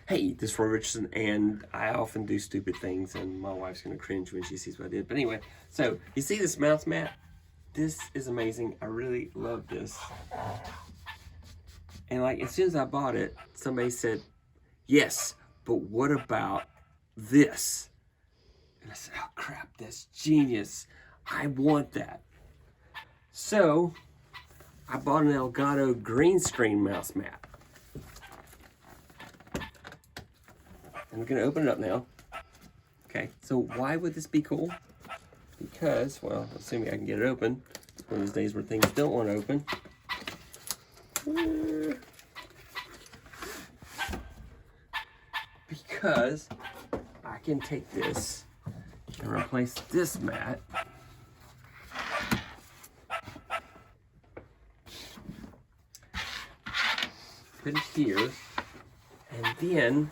Hey, this is Roy Richardson, and I often do stupid things, and my wife's gonna cringe when she sees what I did. But anyway, so you see this mouse mat? This is amazing. I really love this. And like as soon as I bought it, somebody said, "Yes, but what about this?" And I said, "Oh crap, that's genius. I want that." So I bought an Elgato green screen mouse mat. I'm gonna open it up now. Okay, so why would this be cool? Because, well, assuming I can get it open. It's one of those days where things don't want to open. Because I can take this and replace this mat. Put it here, and then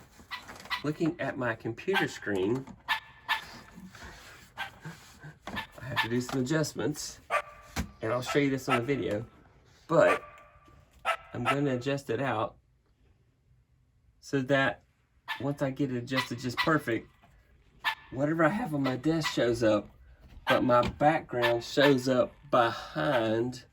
looking at my computer screen, I have to do some adjustments, and I'll show you this on the video, but I'm going to adjust it out so that once I get it adjusted just perfect, whatever I have on my desk shows up, but my background shows up behind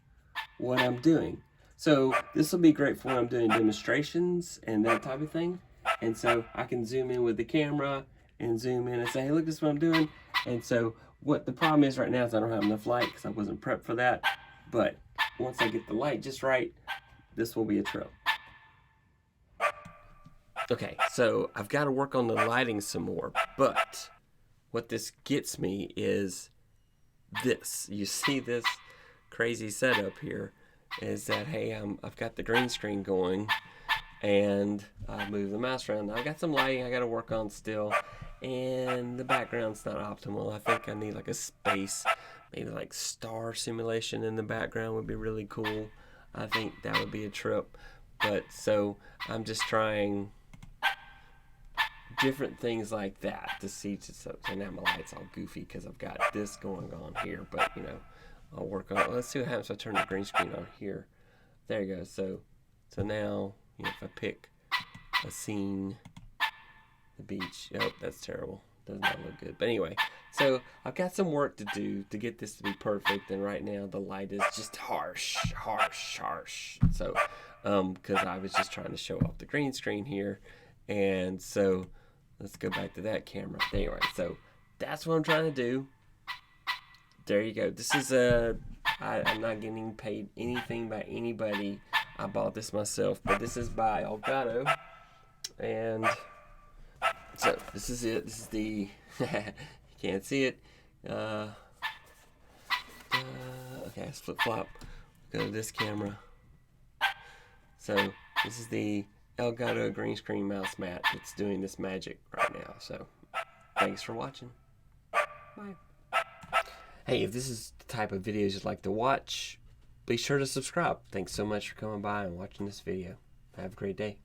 what I'm doing. So this will be great for when I'm doing demonstrations and that type of thing. And so I can zoom in with the camera and zoom in and say, hey, look, this is what I'm doing. And so what the problem is right now is I don't have enough light because I wasn't prepped for that. But once I get the light just right, this will be a trip. Okay, so I've got to work on the lighting some more. But what this gets me is this. You see this crazy setup here is that, hey, I've got the green screen going. And I move the mouse around. I've got some lighting I got to work on still, and the background's not optimal. I think I need like a space, maybe like star simulation in the background would be really cool. I think that would be a trip. But so I'm just trying different things like that to see. So now my light's all goofy because I've got this going on here. But you know, I'll work on it. Let's see what happens if I turn the green screen on here. There you go. So now. You know, if I pick a scene, the beach, oh, that's terrible. Does not look good. But anyway, so I've got some work to do to get this to be perfect. And right now the light is just harsh. So, because I was just trying to show off the green screen here. And so let's go back to that camera. Anyway, so that's what I'm trying to do. There you go. This is I'm not getting paid anything by anybody. I bought this myself, but this is by Elgato, and so this is it. This is the you can't see it. Okay, let's flip flop. Go to this camera. So this is the Elgato green screen mouse mat that's doing this magic right now. So thanks for watching. Bye. Hey, if this is the type of videos you'd like to watch, be sure to subscribe. Thanks so much for coming by and watching this video. Have a great day.